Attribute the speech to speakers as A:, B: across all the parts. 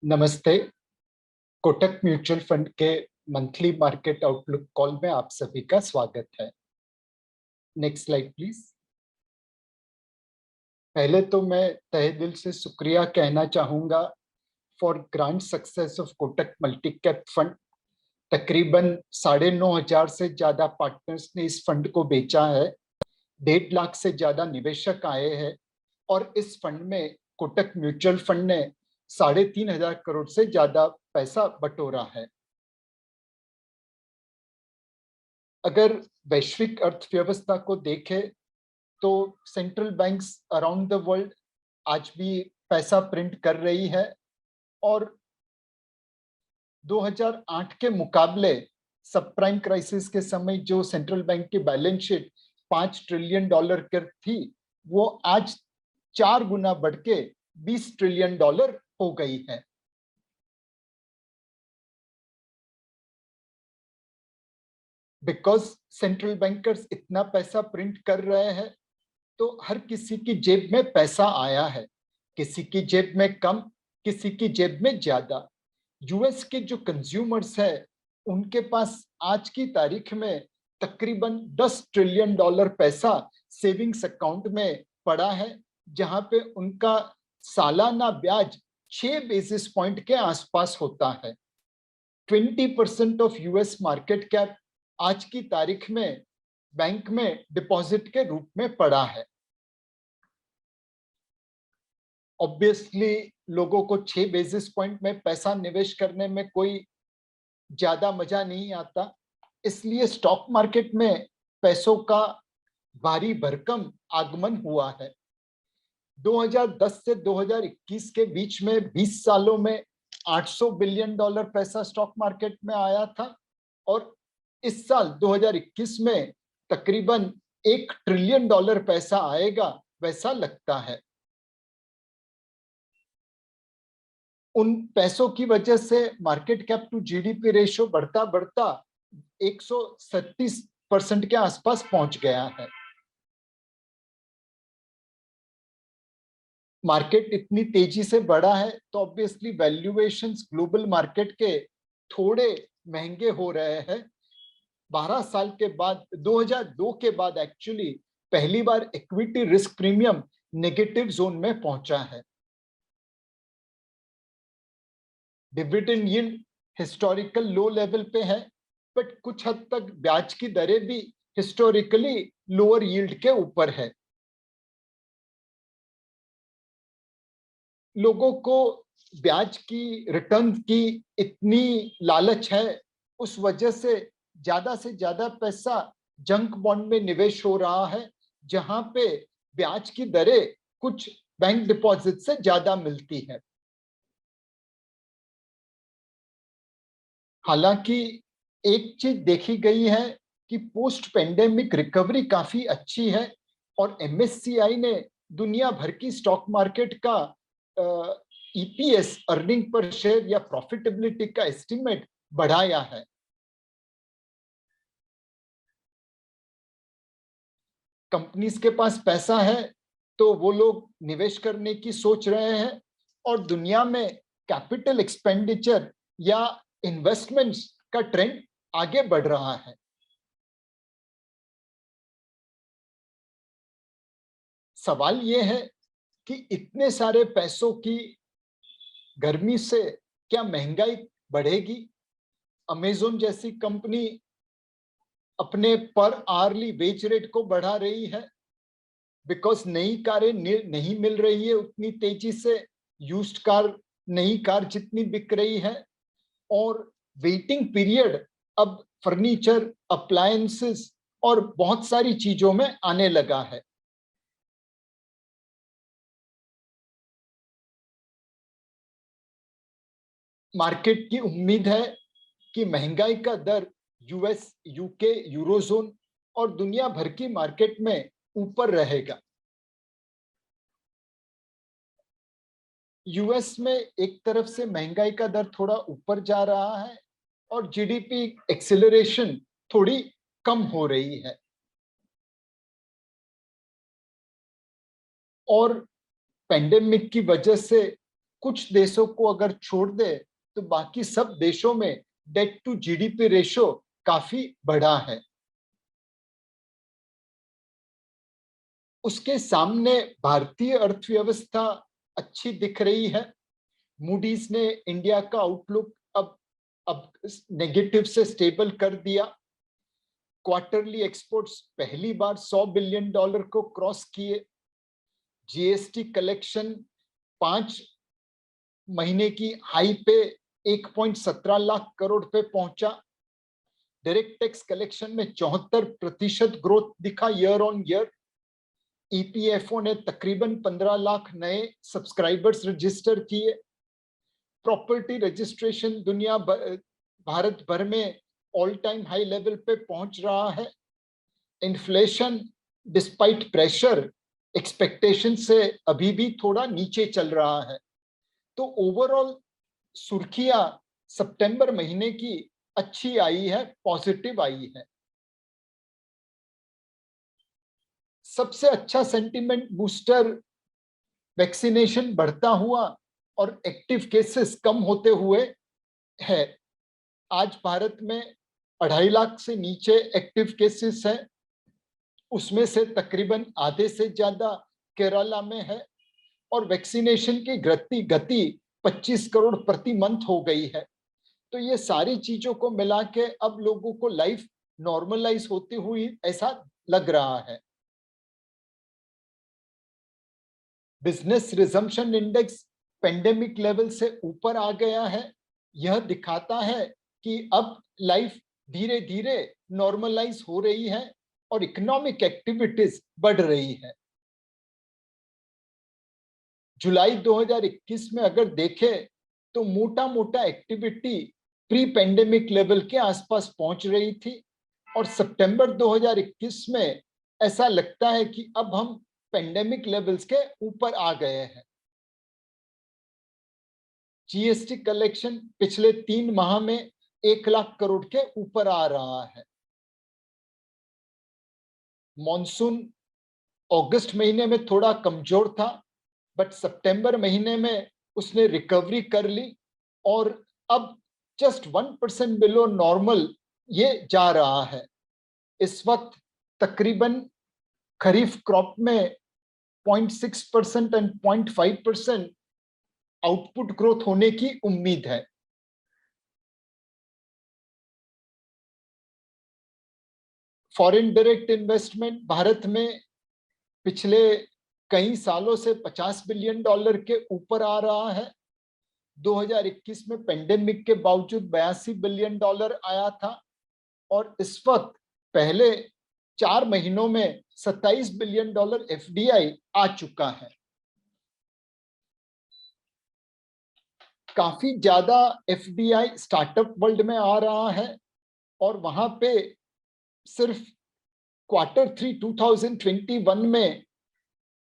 A: नमस्ते। Kotak mutual fund के monthly market outlook call में आप सभी का स्वागत है। Next slide please. पहले तो मैं तहे दिल से शुक्रिया कहना चाहूंगा for grand success of Kotak multi cap fund. तकरीबन 9,500 से ज्यादा पार्टनर्स ने इस फंड को बेचा है। 1.5 लाख से ज्यादा निवेशक आए हैं और इस फंड में कोटक म्यूचुअल फंड ने 3,500 करोड़ से ज्यादा पैसा बटोरा है। अगर वैश्विक अर्थव्यवस्था को देखें तो central banks around the world आज भी पैसा प्रिंट कर रही है और 2008 के मुकाबले सब प्राइम क्राइसिस के समय जो सेंट्रल बैंक की बैलेंस शीट $5 ट्रिलियन की थी, वो आज 4 गुना बढ़ के $20 ट्रिलियन हो गई है। बिकॉज सेंट्रल बैंकर्स इतना पैसा प्रिंट कर रहे हैं तो हर किसी की जेब में पैसा आया है, किसी की जेब में कम, किसी की जेब में ज्यादा। यूएस के जो कंज्यूमर्स है उनके पास आज की तारीख में तकरीबन $10 ट्रिलियन पैसा सेविंग्स अकाउंट में पड़ा है, जहां पे उनका सालाना ब्याज 6 बेसिस पॉइंट के आसपास होता है। 20% ऑफ यूएस मार्केट कैप आज की तारीख में बैंक में डिपॉजिट के रूप में पड़ा है। ऑब्वियसली लोगों को 6 बेसिस पॉइंट में पैसा निवेश करने में कोई ज्यादा मजा नहीं आता, इसलिए स्टॉक मार्केट में पैसों का भारी भरकम आगमन हुआ है। 2010 से 2021 के बीच में 20 सालों में $800 बिलियन पैसा स्टॉक मार्केट में आया था और इस साल 2021 में तकरीबन $1 ट्रिलियन पैसा आएगा वैसा लगता है। उन पैसों की वजह से market cap to GDP ratio बढ़ता बढ़ता 137% के आसपास पहुंच गया है। मार्केट इतनी तेजी से बढ़ा है तो ऑब्वियसली वैल्यूएशंस ग्लोबल मार्केट के थोड़े महंगे हो रहे हैं। 12 साल के बाद 2002 के बाद एक्चुअली पहली बार equity risk premium negative zone में पहुंचा है। Dividend yield historical low level पे है, बट कुछ हद तक ब्याज की दरें भी हिस्टोरिकली लोअर यील्ड के ऊपर है। लोगों को ब्याज की रिटर्न की इतनी लालच है, उस वजह से ज्यादा पैसा जंक बॉन्ड में निवेश हो रहा है, जहां पे ब्याज की दरें कुछ बैंक डिपॉजिट से ज्यादा मिलती है। हालांकि एक चीज देखी गई है कि पोस्ट पेंडेमिक रिकवरी काफी अच्छी है और एमएससीआई ने दुनिया भर की स्टॉक मार्केट का ईपीएस अर्निंग पर शेयर या प्रॉफिटेबिलिटी का एस्टिमेट बढ़ाया है। कंपनीज के पास पैसा है तो वो लोग निवेश करने की सोच रहे हैं और दुनिया में कैपिटल एक्सपेंडिचर या इन्वेस्टमेंट्स का ट्रेंड आगे बढ़ रहा है। सवाल यह है कि इतने सारे पैसों की गर्मी से क्या महंगाई बढ़ेगी? अमेज़न जैसी कंपनी अपने पर आवर्ली वेज रेट को बढ़ा रही है बिकॉज नई कारें नहीं मिल रही है उतनी तेजी से, यूज्ड कार नई कार जितनी बिक रही है, और वेटिंग पीरियड अब फर्नीचर, अप्लायंसेस और बहुत सारी चीजों में आने लगा है। मार्केट की उम्मीद है कि महंगाई का दर यूएस, यूके, यूरोजोन और दुनिया भर की मार्केट में ऊपर रहेगा। यूएस में एक तरफ से महंगाई का दर थोड़ा ऊपर जा रहा है और जीडीपी एक्सेलरेशन थोड़ी कम हो रही है, और पेंडेमिक की वजह से कुछ देशों को अगर छोड़ दे तो बाकी सब देशों में डेट टू जीडीपी रेशो काफी बढ़ा है। उसके सामने भारतीय अर्थव्यवस्था अच्छी दिख रही है। मूडीज ने इंडिया का आउटलुक अब नेगेटिव से स्टेबल कर दिया। क्वार्टरली एक्सपोर्ट्स पहली बार $100 बिलियन को क्रॉस किए। जीएसटी कलेक्शन 5 महीने की हाई पे 1.17 लाख करोड़ पे पहुंचा। डायरेक्ट टैक्स कलेक्शन में 74% ग्रोथ दिखा ईयर ऑन ईयर। ईपीएफओ ने तकरीबन 15 लाख नए सब्सक्राइबर्स रजिस्टर किए। प्रॉपर्टी रजिस्ट्रेशन भारत भर में ऑल टाइम हाई लेवल पे पहुंच रहा है। इन्फ्लेशन डिस्पाइट प्रेशर एक्सपेक्टेशन से अभी भी थोड़ा नीचे चल रहा है। तो ओवरऑल सुर्खियां सितंबर महीने की अच्छी आई है, पॉजिटिव आई है। सबसे अच्छा सेंटिमेंट बूस्टर वैक्सीनेशन बढ़ता हुआ और एक्टिव केसेस कम होते हुए है। आज भारत में 2.5 लाख से नीचे एक्टिव केसेस है। उसमें से तकरीबन आधे से ज्यादा केरला में है और वैक्सीनेशन की गति 25 करोड़ प्रति मंथ हो गई है। तो ये सारी चीजों को मिला के अब लोगों को लाइफ नॉर्मलाइज होती हुई ऐसा लग रहा है। Business resumption index pandemic level से ऊपर आ गया है। यह दिखाता है कि अब लाइफ धीरे धीरे नॉर्मलाइज हो रही है और इकोनॉमिक एक्टिविटीज बढ़ रही है। जुलाई 2021 में अगर देखें तो मोटा मोटा एक्टिविटी प्री पेंडेमिक लेवल के आसपास पहुंच रही थी और सितंबर 2021 में ऐसा लगता है कि अब हम पेंडेमिक लेवल्स के ऊपर आ गए हैं। जीएसटी कलेक्शन पिछले 3 माह में 1 लाख करोड़ के ऊपर आ रहा है। मॉनसून अगस्त महीने में थोड़ा कमजोर था, बट सितंबर महीने में उसने रिकवरी कर ली और अब जस्ट 1% बिलो नॉर्मल ये जा रहा है। इस वक्त तकरीबन खरीफ क्रॉप में 0.6% एंड 0.5% आउटपुट ग्रोथ होने की उम्मीद है। फॉरेन डायरेक्ट इन्वेस्टमेंट भारत में पिछले कई सालों से $50 बिलियन के ऊपर आ रहा है। 2021 में पेंडेमिक के बावजूद $82 बिलियन आया था और इस वक्त पहले 4 महीनों में $27 बिलियन एफडीआई आ चुका है। काफी ज्यादा एफडीआई स्टार्टअप वर्ल्ड में आ रहा है और वहां पे सिर्फ Q3 2021 में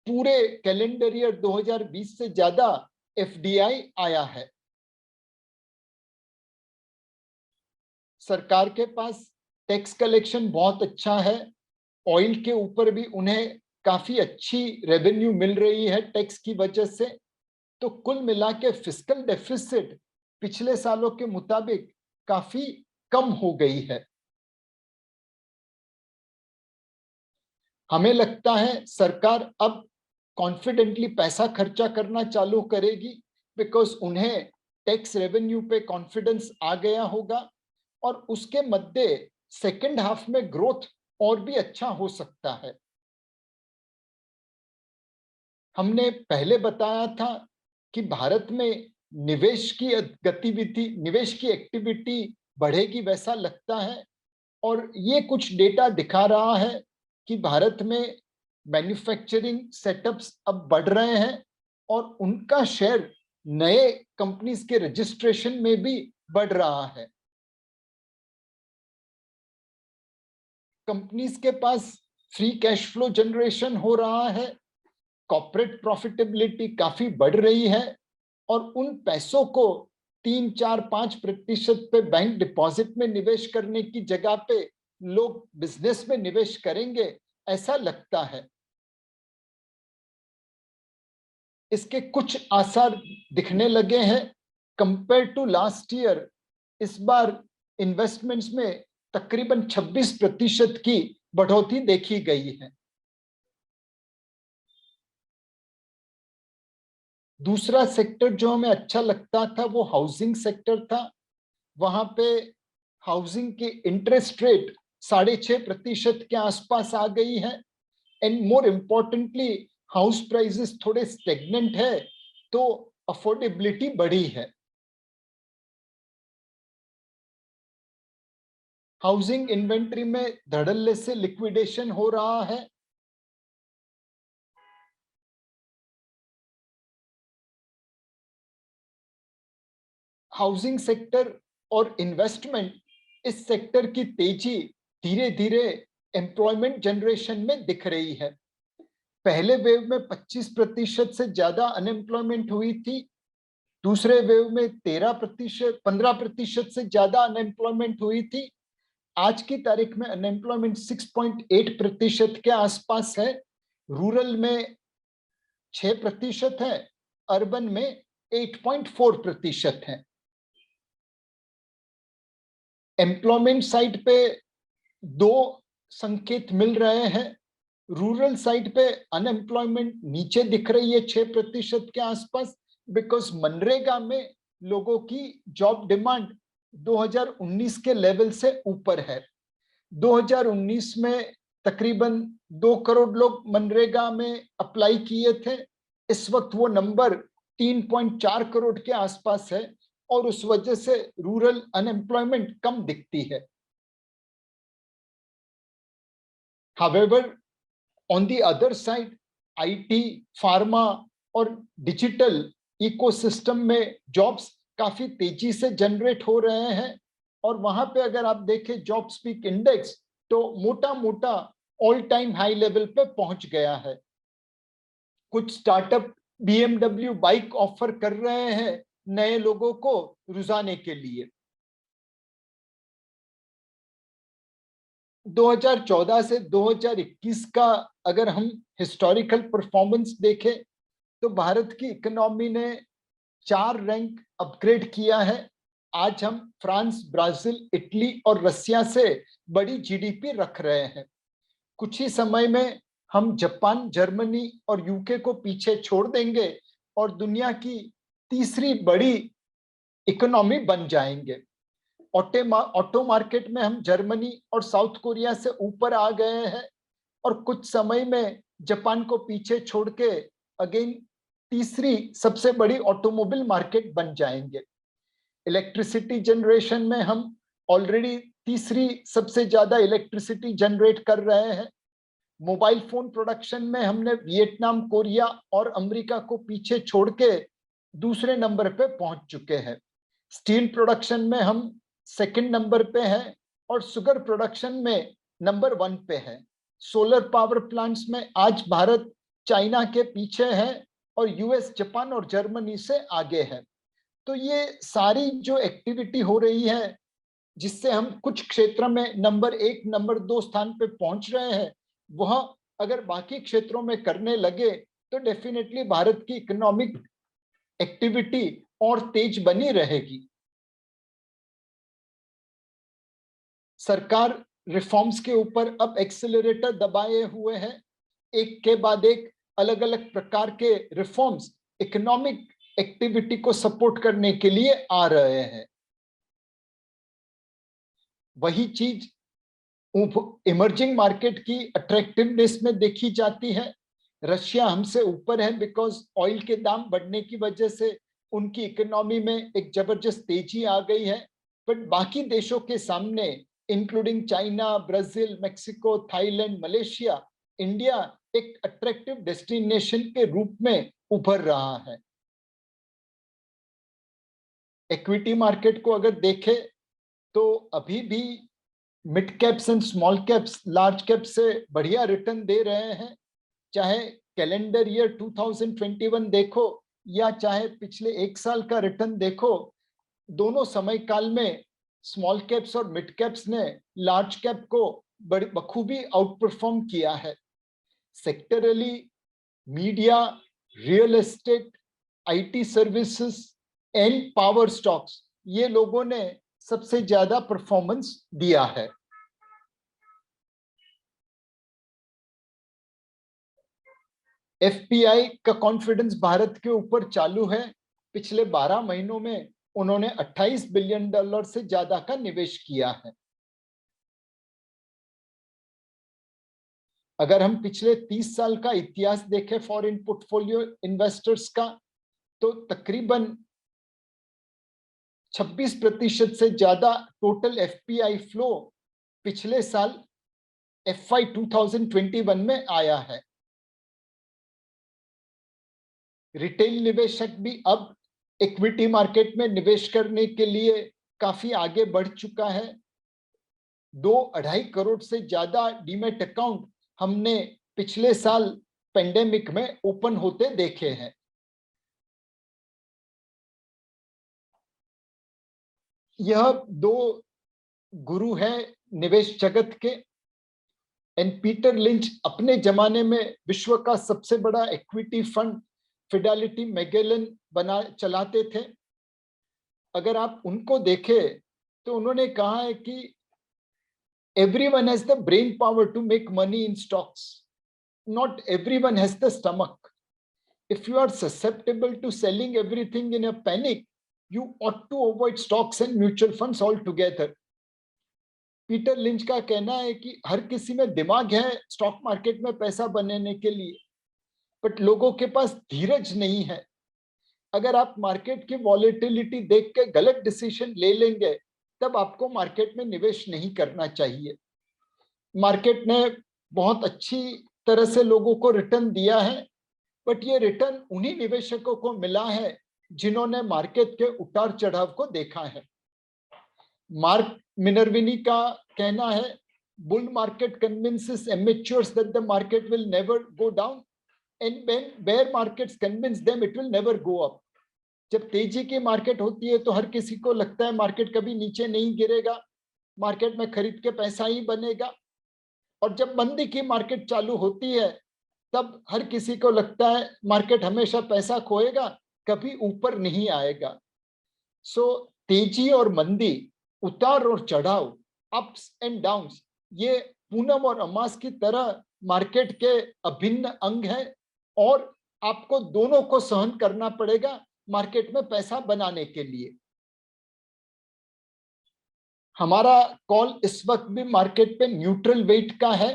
A: पूरे कैलेंडर ईयर 2020 से ज्यादा एफडीआई आया है। सरकार के पास टैक्स कलेक्शन बहुत अच्छा है। ऑयल के ऊपर भी उन्हें काफी अच्छी रेवेन्यू मिल रही है टैक्स की वजह से। तो कुल मिला के फिस्कल डेफिसिट पिछले सालों के मुताबिक काफी कम हो गई है। हमें लगता है सरकार अब कॉन्फिडेंटली पैसा खर्चा करना चालू करेगी बिकॉज उन्हें टैक्स रेवेन्यू पे कॉन्फिडेंस आ गया होगा और उसके मध्य सेकेंड हाफ में ग्रोथ और भी अच्छा हो सकता है। हमने पहले बताया था कि भारत में निवेश की गतिविधि, निवेश की एक्टिविटी बढ़ेगी वैसा लगता है और ये कुछ डेटा दिखा रहा है कि भारत में मैन्युफैक्चरिंग सेटअप्स अब बढ़ रहे हैं और उनका शेयर नए कंपनीज के रजिस्ट्रेशन में भी बढ़ रहा है। कंपनीज के पास फ्री कैश फ्लो जनरेशन हो रहा है, कॉर्पोरेट प्रॉफिटेबिलिटी काफी बढ़ रही है और उन पैसों को 3, 4, 5% पे बैंक डिपॉजिट में निवेश करने की जगह पे लोग बिजनेस में निवेश करेंगे ऐसा लगता है। इसके कुछ आसार दिखने लगे हैं। कंपेयर टू लास्ट ईयर इस बार इन्वेस्टमेंट्स में तकरीबन 26% की बढ़ोतरी देखी गई है। दूसरा सेक्टर जो हमें अच्छा लगता था वो हाउसिंग सेक्टर था। वहां पे हाउसिंग की इंटरेस्ट रेट 6.5% के आसपास आ गई है। And more importantly house prices थोड़े स्टेगनेंट है, तो अफोर्डेबिलिटी बढ़ी है। हाउसिंग इन्वेंट्री में धड़ल्ले से लिक्विडेशन हो रहा है। हाउसिंग सेक्टर और इन्वेस्टमेंट, इस सेक्टर की तेजी धीरे धीरे एम्प्लॉयमेंट जनरेशन में दिख रही है। पहले वेव में 25% से ज्यादा अनएम्प्लॉयमेंट हुई थी। दूसरे वेव में 15% से ज्यादा अनएम्प्लॉयमेंट हुई थी। आज की तारीख में अनएम्प्लॉयमेंट 6.8% के आसपास है। रूरल में 6% है, अर्बन में 8.4% है। एम्प्लॉयमेंट साइड पे दो संकेत मिल रहे हैं। रूरल साइड पे अनएम्प्लॉयमेंट नीचे दिख रही है 6% के आसपास, बिकॉज मनरेगा में लोगों की जॉब डिमांड 2019 के लेवल से ऊपर है। 2019 में तकरीबन 2 करोड़ लोग मनरेगा में अप्लाई किए थे। इस वक्त वो नंबर 3.4 करोड़ के आसपास है, और उस वजह से रूरल अनएम्प्लॉयमेंट कम दिखती है। However, on the other side, IT, pharma और डिजिटल इकोसिस्टम में जॉब्स काफी तेजी से जनरेट हो रहे हैं। और वहां पे अगर आप देखें जॉब स्पीक इंडेक्स, तो मोटा मोटा ऑल टाइम हाई लेवल पे पहुंच गया है। कुछ स्टार्टअप BMW बाइक ऑफर कर रहे हैं नए लोगों को रुझाने के लिए। 2014 से 2021 का अगर हम हिस्टोरिकल परफॉर्मेंस देखें, तो भारत की इकोनॉमी ने 4 रैंक अपग्रेड किया है। आज हम फ्रांस, ब्राजील, इटली और रसिया से बड़ी जीडीपी रख रहे हैं। कुछ ही समय में हम जापान, जर्मनी और यूके को पीछे छोड़ देंगे और दुनिया की तीसरी बड़ी इकोनॉमी बन जाएंगे। ऑटो मार्केट में हम जर्मनी और साउथ कोरिया से ऊपर आ गए हैं, और कुछ समय में जापान को पीछे छोड़ के अगेन तीसरी सबसे बड़ी ऑटोमोबाइल मार्केट बन जाएंगे। इलेक्ट्रिसिटी जनरेशन में हम ऑलरेडी तीसरी सबसे ज्यादा इलेक्ट्रिसिटी जनरेट कर रहे हैं। मोबाइल फोन प्रोडक्शन में हमने वियतनाम, कोरिया और अमेरिका को पीछे छोड़ के दूसरे नंबर पे पहुंच चुके हैं। स्टील प्रोडक्शन में हम सेकंड नंबर पे हैं, और शुगर प्रोडक्शन में नंबर 1 पे है। सोलर पावर प्लांट्स में आज भारत चाइना के पीछे है, और यूएस, जापान और जर्मनी से आगे है। तो ये सारी जो एक्टिविटी हो रही है, जिससे हम कुछ क्षेत्र में नंबर 1, नंबर 2 स्थान पे पहुंच रहे हैं, वह अगर बाकी क्षेत्रों में करने लगे तो डेफिनेटली भारत की इकोनॉमिक एक्टिविटी और तेज बनी रहेगी। सरकार रिफॉर्म्स के ऊपर अब एक्सेलरेटर दबाए हुए है। एक के बाद एक अलग अलग प्रकार के रिफॉर्म्स इकोनॉमिक एक्टिविटी को सपोर्ट करने के लिए आ रहे हैं। वही चीज इमर्जिंग मार्केट की अट्रैक्टिवनेस में देखी जाती है। रशिया हमसे ऊपर है, बिकॉज ऑयल के दाम बढ़ने की वजह से उनकी इकोनॉमी में एक जबरदस्त तेजी आ गई है। बट बाकी देशों के सामने, including China, Brazil, Mexico, Thailand, Malaysia, India एक अट्रैक्टिव डेस्टिनेशन के रूप में उभर रहा है। इक्विटी मार्केट को अगर देखें तो अभी भी mid caps and small caps large cap से बढ़िया रिटर्न दे रहे हैं। चाहे कैलेंडर ईयर 2021 देखो, या चाहे पिछले 1 साल का रिटर्न देखो, दोनों समय काल में स्मॉल कैप्स और मिड कैप्स ने लार्ज कैप को बड़ी बखूबी आउट परफॉर्म किया है। Sectorally media real estate, IT services and power stocks, ये लोगों ने सबसे ज्यादा परफॉर्मेंस दिया है। एफपीआई का कॉन्फिडेंस भारत के ऊपर चालू है। पिछले 12 महीनों में उन्होंने $28 बिलियन से ज्यादा का निवेश किया है। अगर हम पिछले 30 साल का इतिहास देखें फॉरेन पोर्टफोलियो इन्वेस्टर्स का, तो तकरीबन 26% से ज्यादा टोटल एफपीआई फ्लो पिछले साल FY 2021 में आया है। रिटेल निवेशक भी अब इक्विटी मार्केट में निवेश करने के लिए काफी आगे बढ़ चुका है। 2-2.5 करोड़ से ज्यादा डीमैट अकाउंट हमने पिछले साल पेंडेमिक में ओपन होते देखे हैं। यह 2 गुरु हैं निवेश जगत के। एंड पीटर लिंच अपने जमाने में विश्व का सबसे बड़ा इक्विटी फंड फिडेलिटी मैगेलन चलाते थे। अगर आप उनको देखें तो उन्होंने कहा है कि everyone has the brain power to make money in stocks, not everyone has the stomach. If you are susceptible to selling everything in a panic, you ought to avoid stocks and mutual funds altogether. Peter lynch का कहना है कि हर किसी में दिमाग है stock market में पैसा बनाने के लिए, बट लोगों के पास धीरज नहीं है। अगर आप मार्केट की वॉलेटिलिटी देख के गलत डिसीजन ले लेंगे, तब आपको मार्केट में निवेश नहीं करना चाहिए। मार्केट ने बहुत अच्छी तरह से लोगों को रिटर्न दिया है, बट ये रिटर्न उन्हीं निवेशकों को मिला है जिन्होंने मार्केट के उतार चढ़ाव को देखा है। मार्क मिनर्विनी का कहना है, bull market convinces amateurs that the market will never go down and when bear markets convince them it will never go up. जब तेजी की मार्केट होती है तो हर किसी को लगता है मार्केट कभी नीचे नहीं गिरेगा, मार्केट में खरीद के पैसा ही बनेगा। और जब मंदी की मार्केट चालू होती है तब हर किसी को लगता है मार्केट हमेशा पैसा खोएगा, कभी ऊपर नहीं आएगा। सो तेजी और मंदी, उतार और चढ़ाव, अप्स एंड डाउन्स, ये पूनम और अमास की तरह मार्केट के अभिन्न अंग है और आपको दोनों को सहन करना पड़ेगा मार्केट में पैसा बनाने के लिए। हमारा कॉल इस वक्त भी मार्केट पे न्यूट्रल वेट का है।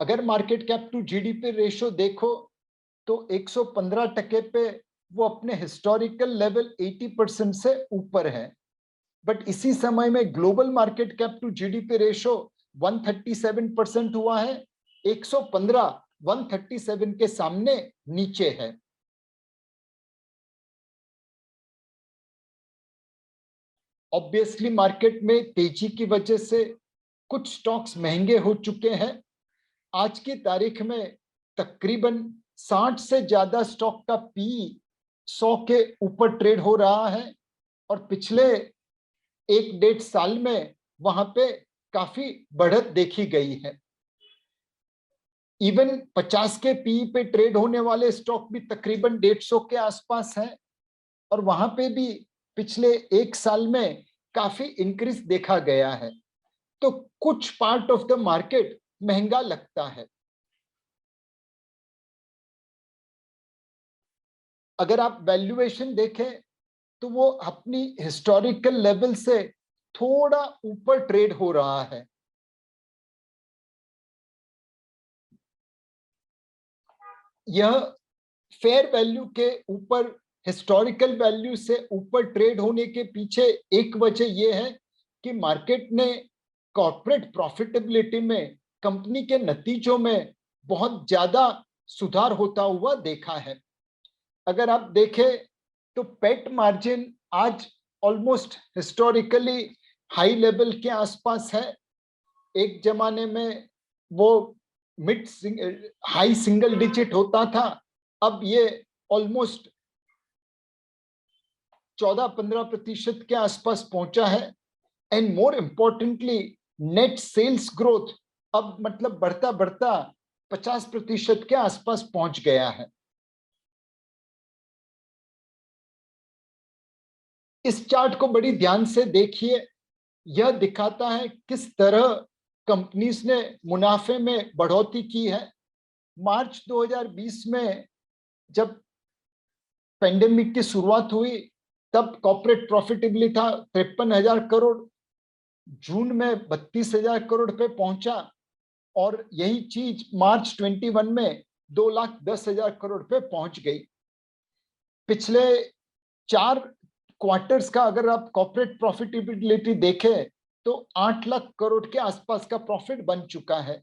A: अगर market cap to GDP ratio देखो तो 115% पे वो अपने हिस्टोरिकल लेवल 80% से ऊपर है, बट इसी समय में global market cap to GDP ratio 137% हुआ है। 115 137 के सामने नीचे है। ऑब्वियसली मार्केट में तेजी की वजह से कुछ स्टॉक्स महंगे हो चुके हैं। आज की तारीख में तकरीबन 60 से ज्यादा स्टॉक का पी 100 के ऊपर ट्रेड हो रहा है और पिछले 1-1.5 साल में वहां पे काफी बढ़त देखी गई है। इवन 50 के पी पे ट्रेड होने वाले स्टॉक भी तकरीबन 150 के आसपास है और वहां पे भी पिछले 1 साल में काफी इंक्रीज देखा गया है। तो कुछ पार्ट ऑफ द मार्केट महंगा लगता है। अगर आप वैल्यूएशन देखें तो वो अपनी हिस्टोरिकल लेवल से थोड़ा ऊपर ट्रेड हो रहा है। यह फेयर वैल्यू के ऊपर, हिस्टोरिकल वैल्यू से ऊपर ट्रेड होने के पीछे एक वजह यह है कि मार्केट ने कॉर्पोरेट प्रॉफिटेबिलिटी में, कंपनी के नतीजों में बहुत ज्यादा सुधार होता हुआ देखा है। अगर आप देखें तो पेट मार्जिन आज ऑलमोस्ट हिस्टोरिकली हाई लेवल के आसपास है। एक जमाने में वो हाई सिंगल डिजिट होता था, अब ये ऑलमोस्ट 14-15% के आसपास पहुंचा है। And more importantly net sales growth अब मतलब बढ़ता बढ़ता 50% के आसपास पहुंच गया है। इस चार्ट को बड़ी ध्यान से देखिए, यह दिखाता है किस तरह कंपनीज ने मुनाफे में बढ़ोतरी की है। मार्च 2020 में जब पेंडेमिक की शुरुआत हुई तब कॉर्पोरेट प्रॉफिटेबिलिटी था 53,000 करोड़, जून में 32,000 करोड़ पे पहुंचा और यही चीज मार्च 21 में 2,10,000 करोड़ पे पहुंच गई। पिछले 4 क्वार्टर्स का अगर आप कॉर्पोरेट प्रॉफिटेबिलिटी देखें तो 8 लाख करोड़ के आसपास का प्रॉफिट बन चुका है।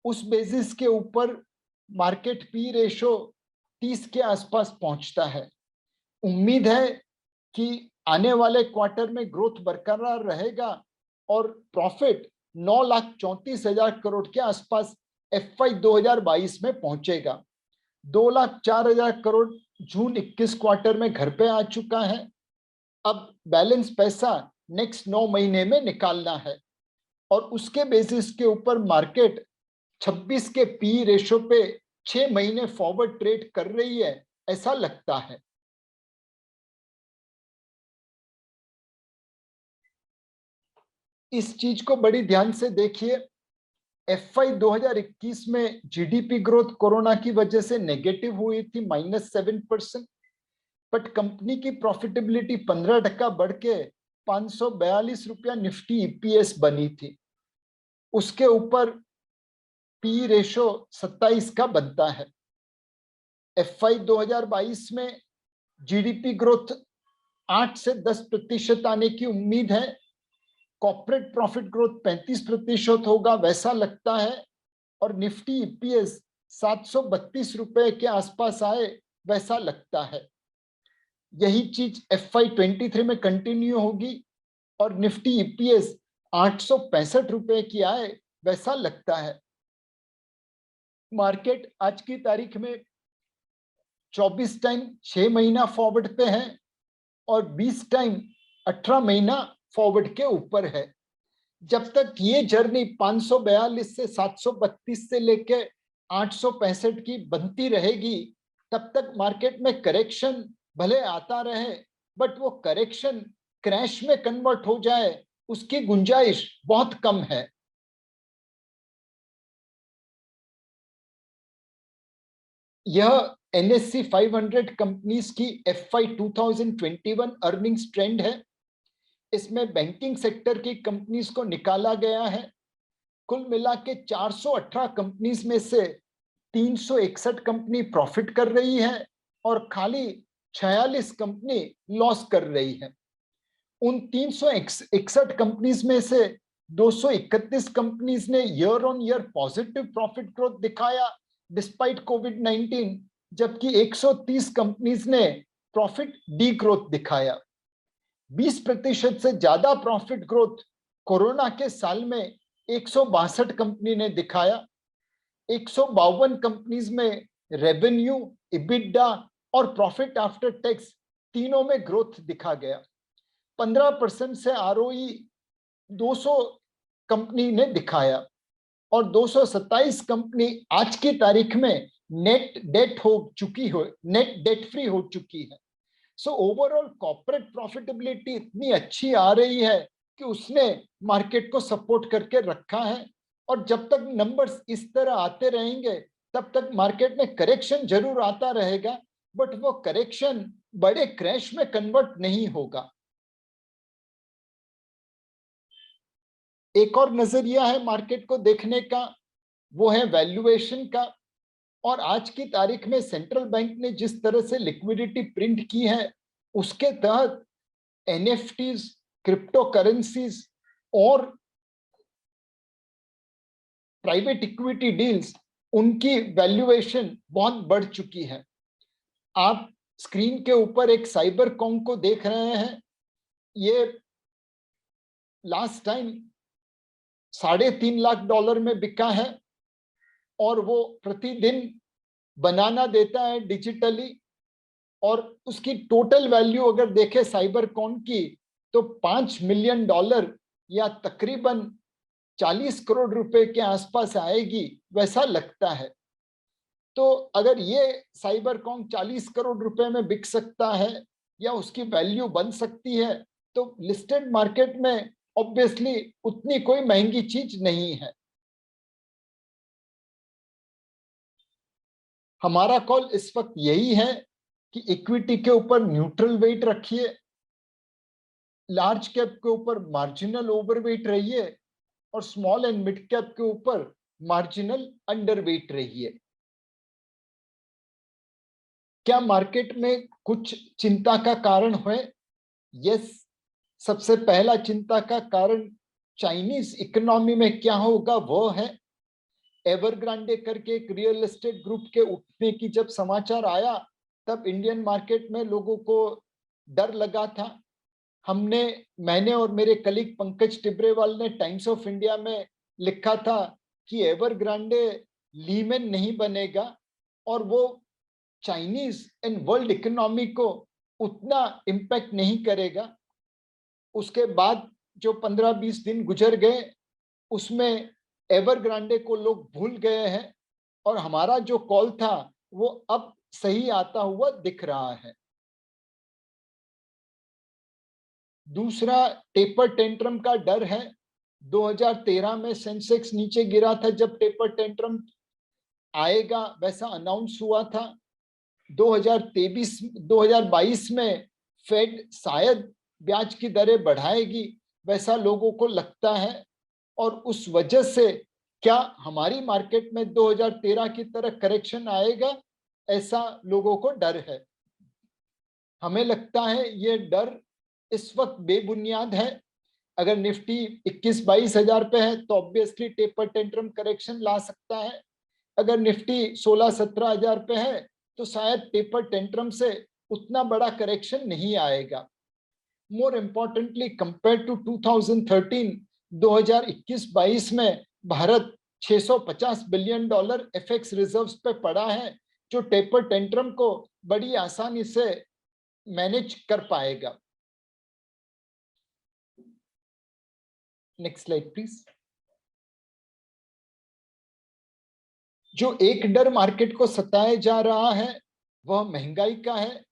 A: उस बेसिस के ऊपर मार्केट पी रेशो 30 के आसपास पहुंचता है। उम्मीद है कि आने वाले क्वार्टर में ग्रोथ बरकरार रहेगा और प्रॉफिट 9,34,000 करोड़ के आसपास FY 2022 में पहुंचेगा। 2,04,000 करोड़ जून 21 क्वार्टर में घर पे आ चुका है। अब बैलेंस पैसा नेक्स्ट 9 महीने में निकालना है और उसके बेसिस के ऊपर मार्केट 26 के पी रेशो पे 6 महीने फॉरवर्ड ट्रेड कर रही है, ऐसा लगता है। इस चीज को बड़ी ध्यान से देखिए। FY 2021 में जीडीपी ग्रोथ कोरोना की वजह से नेगेटिव हुई थी -7%, बट कंपनी की प्रॉफिटेबिलिटी 15% बढ़ के 542 रुपया निफ्टी ईपीएस बनी थी। उसके ऊपर पी रेशो 27 का बनता है। FY 2022 में जीडीपी ग्रोथ 8 से 10% आने की उम्मीद है। कॉर्पोरेट प्रॉफिट ग्रोथ 35% होगा वैसा लगता है और निफ्टी ईपीएस 732 रुपए के आसपास आए वैसा लगता है। यही चीज FY 23 में कंटिन्यू होगी और निफ्टी ईपीएस 865 रुपए की आए वैसा लगता है। मार्केट आज की तारीख में 24 टाइम 6 महीना फॉरवर्ड पे है और 20 टाइम 18 महीना फॉरवर्ड के ऊपर है। जब तक ये जर्नी 542 से 732 से लेके 865 की बनती रहेगी तब तक मार्केट में करेक्शन भले आता रहे, बट वो करेक्शन क्रैश में कन्वर्ट हो जाए उसकी गुंजाइश बहुत कम है। यह NSE 500 कंपनीज की FY 2021 अर्निंग्स ट्रेंड है। इसमें बैंकिंग सेक्टर की कंपनीज को निकाला गया है। कुल मिला के 418 कंपनीज में से 361 कंपनी प्रॉफिट कर रही है और खाली 46 कंपनी लॉस कर रही है। उन 361 कंपनीज में से 231 कंपनीज ने year on year positive profit growth दिखाया डिस्पाइट कोविड-19, जबकि 130 कंपनीज ने प्रॉफिट डी ग्रोथ दिखाया। 20% से ज्यादा प्रॉफिट ग्रोथ कोरोना के साल में 162 कंपनी ने दिखाया। 152 कंपनीज में रेवेन्यू, इबिडा और प्रॉफिट आफ्टर टैक्स तीनों में ग्रोथ दिखा गया। 15% से ROE 200 कंपनी ने दिखाया और 227 कंपनी आज की तारीख में नेट डेट फ्री हो चुकी है। सो ओवरऑल कॉर्पोरेट प्रॉफिटेबिलिटी इतनी अच्छी आ रही है कि उसने मार्केट को सपोर्ट करके रखा है और जब तक नंबर्स इस तरह आते रहेंगे तब तक मार्केट में करेक्शन जरूर आता रहेगा, बट वो करेक्शन बड़े क्रैश में कन्वर्ट नहीं होगा। एक और नजरिया है मार्केट को देखने का, वो है वैल्यूएशन का। और आज की तारीख में सेंट्रल बैंक ने जिस तरह से लिक्विडिटी प्रिंट की है उसके तहत NFTs, क्रिप्टो करेंसीज और प्राइवेट इक्विटी डील्स, उनकी वैल्यूएशन बहुत बढ़ चुकी है। आप स्क्रीन के ऊपर एक साइबर कॉम को देख रहे हैं। ये लास्ट टाइम $3.5 लाख में बिका है और वो प्रतिदिन बनाना देता है डिजिटली और उसकी टोटल वैल्यू अगर देखें साइबर कॉन की तो $5 मिलियन या तकरीबन 40 करोड़ रुपए के आसपास आएगी वैसा लगता है। तो अगर ये साइबरकॉन 40 करोड़ रुपए में बिक सकता है या उसकी वैल्यू बन सकती है, तो लिस्टेड मार्केट में ऑब्वियसली उतनी कोई महंगी चीज नहीं है। हमारा कॉल इस वक्त यही है कि इक्विटी के ऊपर न्यूट्रल वेट रखिए, लार्ज कैप के ऊपर मार्जिनल ओवरवेट रहिए और स्मॉल एंड मिड कैप के ऊपर मार्जिनल अंडरवेट रहिए। क्या मार्केट में कुछ चिंता का कारण है? यस, सबसे पहला चिंता का कारण चाइनीज इकोनॉमी में क्या होगा वो है। एवरग्रांडे करके एक रियल एस्टेट ग्रुप के उठने की जब समाचार आया, तब इंडियन मार्केट में लोगों को डर लगा था। मैंने और मेरे कलीग पंकज टिब्रेवाल ने टाइम्स ऑफ इंडिया में लिखा था कि एवरग्रांडे लीमैन नहीं बनेगा और वो चाइनीज एंड वर्ल्ड इकोनॉमी को उतना इम्पैक्ट नहीं करेगा। उसके बाद जो 15-20 दिन गुजर गए उसमें एवरग्रांडे को लोग भूल गए हैं और हमारा जो कॉल था वो अब सही आता हुआ दिख रहा है। दूसरा, टेपर टेंट्रम का डर है। 2013 में सेंसेक्स नीचे गिरा था जब टेपर टेंट्रम आएगा वैसा अनाउंस हुआ था। 2022 में फेड शायद ब्याज की दरें बढ़ाएगी वैसा लोगों को लगता है और उस वजह से क्या हमारी मार्केट में 2013 की तरह करेक्शन आएगा, ऐसा लोगों को डर है। हमें लगता है ये डर इस वक्त बेबुनियाद है। अगर निफ्टी 21-22 हजार पे है तो ऑब्वियसली टेपर टेंट्रम करेक्शन ला सकता है। अगर निफ्टी 16-17 हजार पे है तो शायद टेपर टेंट्रम से उतना बड़ा करेक्शन नहीं आएगा। मोर इम्पोर्टेंटली कंपेयर टू 2013, 2021-22 में भारत $650 बिलियन एफएक्स रिजर्व्स पे पड़ा है, जो टेपर टेंट्रम को बड़ी आसानी से मैनेज कर पाएगा। Next slide please. जो एक डर मार्केट को सताए जा रहा है वह महंगाई का है।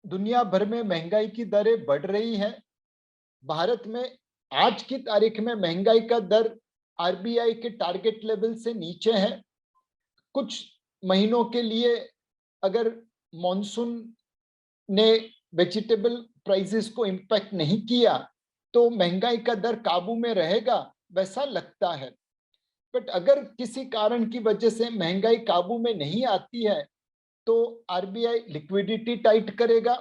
A: दुनिया भर में महंगाई की दरें बढ़ रही हैं। भारत में आज की तारीख में महंगाई का दर आरबीआई के टारगेट लेवल से नीचे है। कुछ महीनों के लिए अगर मॉनसून ने वेजिटेबल प्राइसेस को इम्पैक्ट नहीं किया तो महंगाई का दर काबू में रहेगा वैसा लगता है। बट अगर किसी कारण की वजह से महंगाई काबू में नहीं आती है तो आरबीआई लिक्विडिटी टाइट करेगा,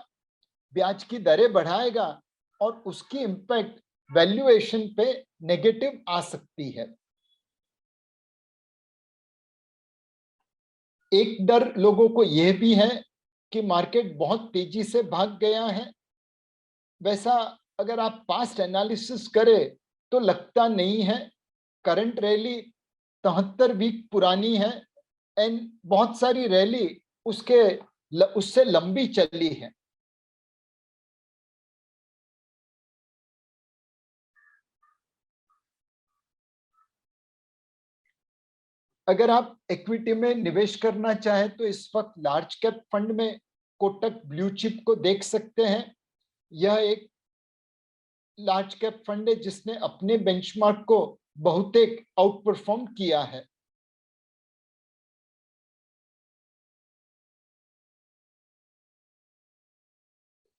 A: ब्याज की दरें बढ़ाएगा और उसकी इम्पैक्ट वैल्यूएशन पे नेगेटिव आ सकती है। एक डर लोगों को यह भी है कि मार्केट बहुत तेजी से भाग गया है। वैसा अगर आप पास्ट एनालिसिस करें तो लगता नहीं है। करंट रैली 73 वीक पुरानी है एंड बहुत सारी रैली उससे लंबी चली है। अगर आप इक्विटी में निवेश करना चाहें तो इस वक्त लार्ज कैप फंड में कोटक ब्लू चिप को देख सकते हैं। यह एक लार्ज कैप फंड है जिसने अपने बेंचमार्क को बहुतेक आउट परफॉर्म किया है।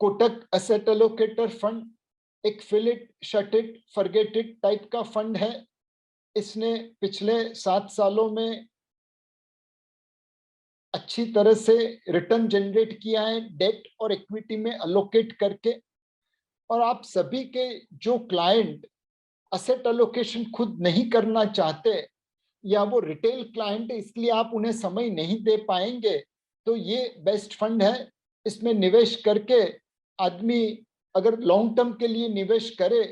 A: कोटक एसेट एलोकेटर फंड एक fill it shut it forget it type का फंड है। इसने पिछले 7 सालों में अच्छी तरह से रिटर्न जनरेट किया है डेट और इक्विटी में अलोकेट करके। और आप सभी के जो क्लाइंट असेट एलोकेशन खुद नहीं करना चाहते या वो रिटेल क्लाइंट है इसलिए आप उन्हें समय नहीं दे पाएंगे, तो ये बेस्ट फंड है। इसमें निवेश करके आदमी अगर लॉन्ग टर्म के लिए निवेश करे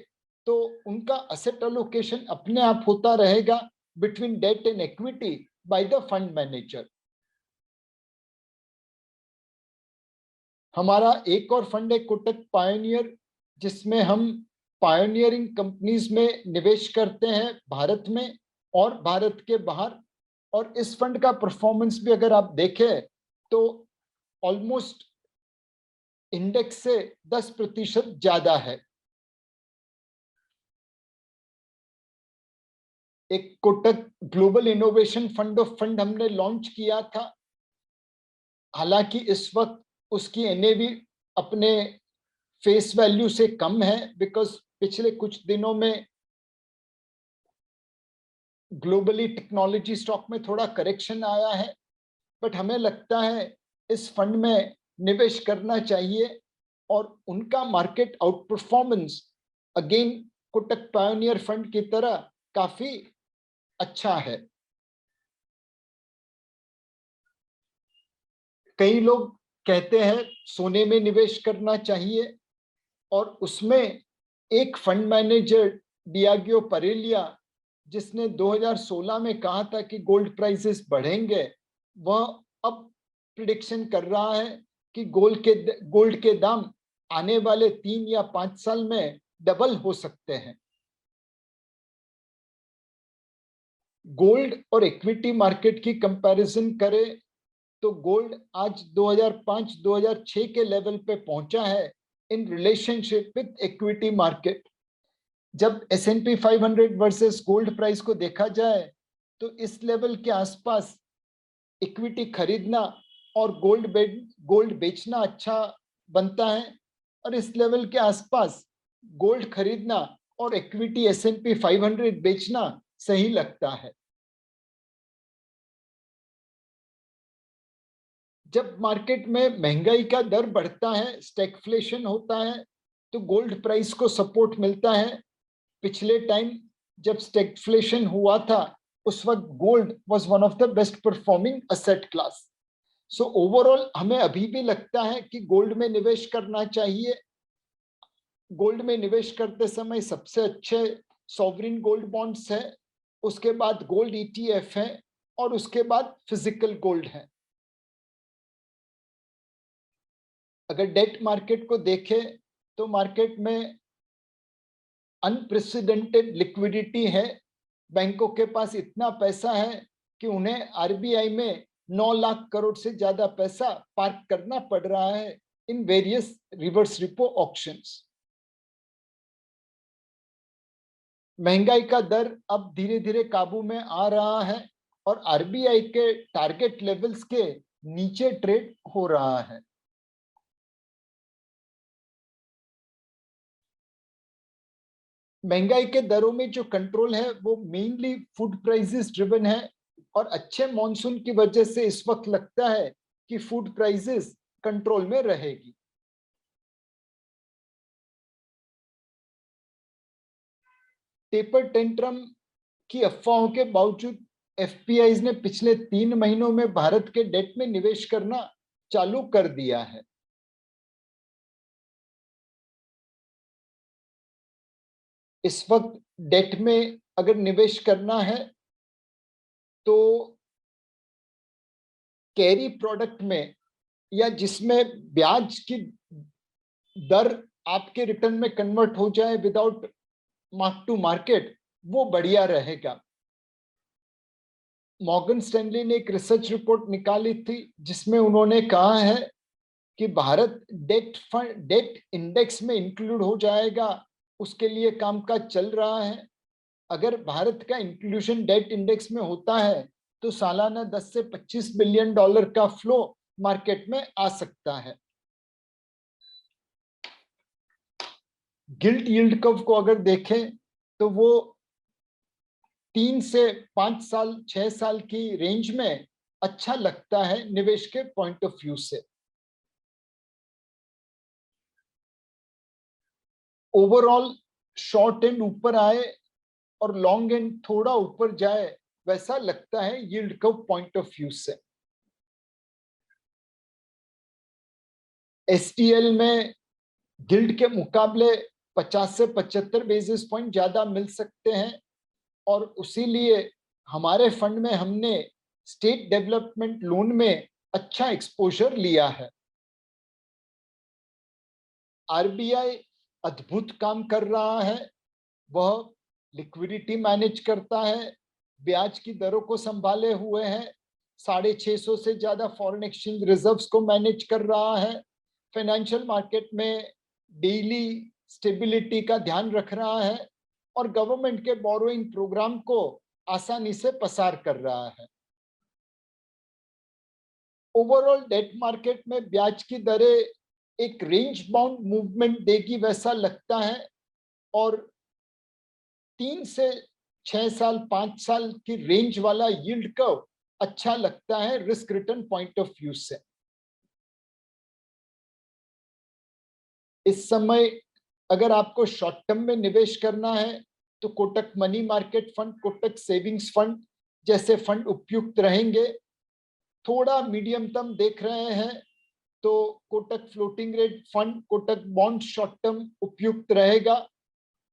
A: तो उनका असेट एलोकेशन अपने आप होता रहेगा between debt and equity by the fund manager. हमारा एक और फंड है कोटक पायोनियर, जिसमें हम पायोनियरिंग कंपनीज में निवेश करते हैं, भारत में और भारत के बाहर। और इस फंड का परफॉर्मेंस भी अगर आप देखें तो ऑलमोस्ट इंडेक्स से 10% ज्यादा है। एक Kotak global innovation fund of fund हमने लॉन्च किया था। हालांकि इस वक्त उसकी एनएवी अपने फेस वैल्यू से कम है, बिकॉज पिछले कुछ दिनों में ग्लोबली टेक्नोलॉजी स्टॉक में थोड़ा करेक्शन आया है। बट हमें लगता है इस फंड में निवेश करना चाहिए और उनका market out performance again Kotak pioneer fund की तरह काफी अच्छा है। कई लोग कहते हैं सोने में निवेश करना चाहिए, और उसमें एक फंड मैनेजर डियागियो परेलिया, जिसने 2016 में कहा था कि गोल्ड प्राइसेस बढ़ेंगे, वह अब प्रिडिक्शन कर रहा है कि गोल्ड के दाम आने वाले 3 या 5 साल में डबल हो सकते हैं। गोल्ड और इक्विटी मार्केट की कंपैरिजन करें तो गोल्ड आज 2005-2006 के लेवल पे पहुंचा है in relationship with equity market. जब S&P 500 वर्सेस गोल्ड प्राइस को देखा जाए तो इस लेवल के आसपास इक्विटी खरीदना और गोल्ड बेचना अच्छा बनता है, और इस लेवल के आसपास गोल्ड खरीदना और इक्विटी S&P 500 बेचना सही लगता है। जब मार्केट में महंगाई का दर बढ़ता है, स्टैगफ्लेशन होता है, तो गोल्ड प्राइस को सपोर्ट मिलता है। पिछले टाइम जब स्टैगफ्लेशन हुआ था उस वक्त gold was one of the best performing asset class. So overall हमें अभी भी लगता है कि गोल्ड में निवेश करना चाहिए। गोल्ड में निवेश करते समय सबसे अच्छे सॉवरिन गोल्ड बॉन्ड्स है, उसके बाद गोल्ड ETF है, और उसके बाद फिजिकल गोल्ड है। अगर डेट मार्केट को देखें तो मार्केट में अनप्रेसिडेंटेड लिक्विडिटी है। बैंकों के पास इतना पैसा है कि उन्हें आरबीआई में 9 लाख करोड़ से ज्यादा पैसा पार्क करना पड़ रहा है in various reverse repo auctions. महंगाई का दर अब धीरे धीरे काबू में आ रहा है और आरबीआई के टारगेट लेवल्स के नीचे ट्रेड हो रहा है। महंगाई के दरों में जो कंट्रोल है वो मेनली फूड प्राइसेस ड्रिवन है, और अच्छे मॉनसून की वजह से इस वक्त लगता है कि फूड प्राइसेस कंट्रोल में रहेगी। टेपर टेंट्रम की अफवाहों के बावजूद एफपीआईज ने पिछले 3 महीनों में भारत के डेट में निवेश करना चालू कर दिया है। इस वक्त डेट में अगर निवेश करना है तो कैरी प्रोडक्ट में, या जिसमें ब्याज की दर आपके रिटर्न में कन्वर्ट हो जाए विदाउट मार्क टू मार्केट, वो बढ़िया रहेगा। मॉर्गन स्टैनली ने एक रिसर्च रिपोर्ट निकाली थी जिसमें उन्होंने कहा है कि भारत डेट इंडेक्स में इंक्लूड हो जाएगा, उसके लिए कामकाज चल रहा है। अगर भारत का इंक्लूजन डेट इंडेक्स में होता है तो सालाना 10 से 25 बिलियन डॉलर का फ्लो मार्केट में आ सकता है। गिल्ट यील्ड कर्व को अगर देखें तो वो 3 से 5 साल 6 साल की रेंज में अच्छा लगता है निवेश के पॉइंट ऑफ व्यू से। ओवरऑल शॉर्ट एंड ऊपर आए और लॉन्ग एंड थोड़ा ऊपर जाए, वैसा लगता है yield curve point of view से। एसटीएल में गिल्ड के मुकाबले 50 से 75 बेसिस पॉइंट ज्यादा मिल सकते हैं, और उसीलिए हमारे फंड में हमने स्टेट डेवलपमेंट लोन में अच्छा एक्सपोजर लिया है। आरबीआई अद्भुत काम कर रहा है। वह लिक्विडिटी मैनेज करता है, ब्याज की दरों को संभाले हुए है, 650 से ज्यादा फॉरेन एक्सचेंज रिजर्व्स को मैनेज कर रहा है, फाइनेंशियल मार्केट में डेली स्टेबिलिटी का ध्यान रख रहा है और गवर्नमेंट के बोरोइंग प्रोग्राम को आसानी से पसार कर रहा है। ओवरऑल डेट मार्केट में ब्याज की दरें एक रेंज बाउंड मूवमेंट देगी वैसा लगता है और 3 से 6 साल 5 साल की रेंज वाला यील्ड कर्व अच्छा लगता है risk return point of view से। इस समय अगर आपको शॉर्ट टर्म में निवेश करना है तो Kotak money market fund, Kotak savings fund जैसे फंड उपयुक्त रहेंगे। थोड़ा मीडियम टर्म देख रहे हैं तो Kotak floating rate fund, Kotak bond short term उपयुक्त रहेगा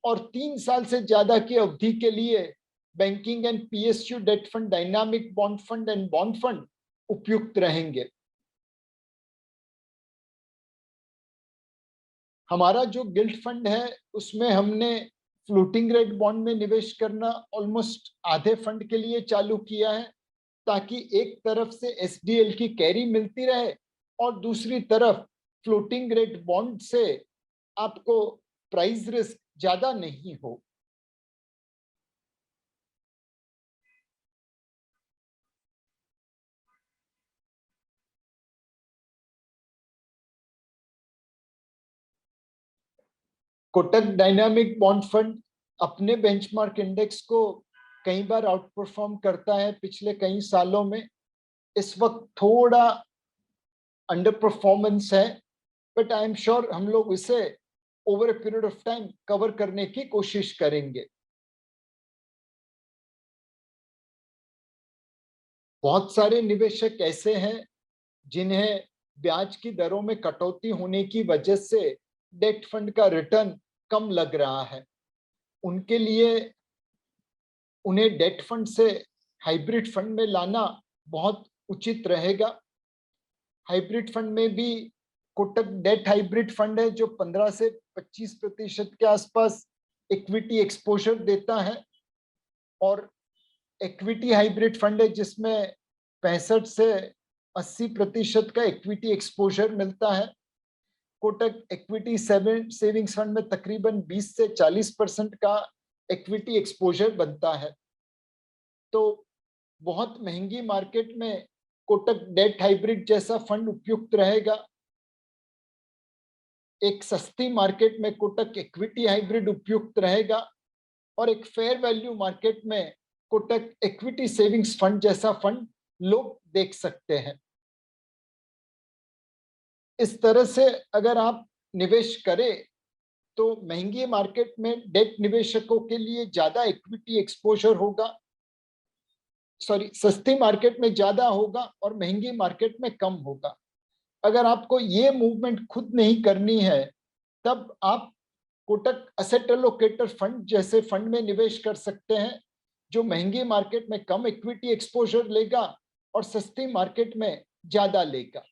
A: और 3 साल से ज्यादा की अवधि के लिए banking and PSU debt fund, dynamic bond fund and bond fund उपयुक्त रहेंगे। हमारा जो गिल्ट फंड है उसमें हमने फ्लोटिंग रेट बॉन्ड में निवेश करना ऑलमोस्ट आधे फंड के लिए चालू किया है ताकि एक तरफ से एसडीएल की कैरी मिलती रहे और दूसरी तरफ फ्लोटिंग रेट बॉन्ड से आपको प्राइस रिस्क ज्यादा नहीं हो। कोटक डायनामिक बॉन्ड फंड अपने बेंचमार्क इंडेक्स को कई बार आउट परफॉर्म करता है पिछले कई सालों में। इस वक्त थोड़ा अंडर परफॉर्मेंस है बट आई एम श्योर हम लोग इसे over a period of time cover करने की कोशिश करेंगे। बहुत सारे निवेशक ऐसे हैं जिन्हें ब्याज की दरों में कटौती होने की वजह से डेट फंड का रिटर्न कम लग रहा है। उनके लिए उन्हें डेट फंड से हाइब्रिड फंड में लाना बहुत उचित रहेगा। हाइब्रिड फंड में भी कोटक डेट हाइब्रिड फंड है जो 15 से 25% के आसपास इक्विटी एक्सपोजर देता है और इक्विटी हाइब्रिड फंड है जिसमें 65 से 80% का इक्विटी एक्सपोजर मिलता है। कोटक इक्विटी सेविंग्स फंड में तकरीबन 20 से 40% का इक्विटी एक्सपोजर बनता है। तो बहुत महंगी मार्केट में कोटक डेट हाइब्रिड जैसा फंड उपयुक्त रहेगा। एक सस्ती मार्केट में कोटक इक्विटी हाइब्रिड उपयुक्त रहेगा और एक फेयर वैल्यू मार्केट में कोटक इक्विटी सेविंग्स फंड जैसा फंड लोग देख सकते हैं। इस तरह से अगर आप निवेश करें तो महंगी मार्केट में डेट निवेशकों के लिए ज्यादा इक्विटी एक्सपोजर होगा, सॉरी सस्ती मार्केट में ज्यादा होगा और महंगी मार्केट में कम होगा। अगर आपको ये मूवमेंट खुद नहीं करनी है तब आप कोटक असेट एलोकेटर फंड जैसे फंड में निवेश कर सकते हैं जो महंगी मार्केट में कम इक्विटी एक्सपोजर लेगा और सस्ती मार्केट में ज्यादा लेगा।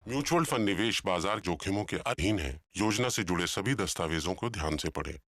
B: म्यूचुअल फंड निवेश बाजार जोखिमों के अधीन है। योजना से जुड़े सभी दस्तावेजों को ध्यान से पढ़ें।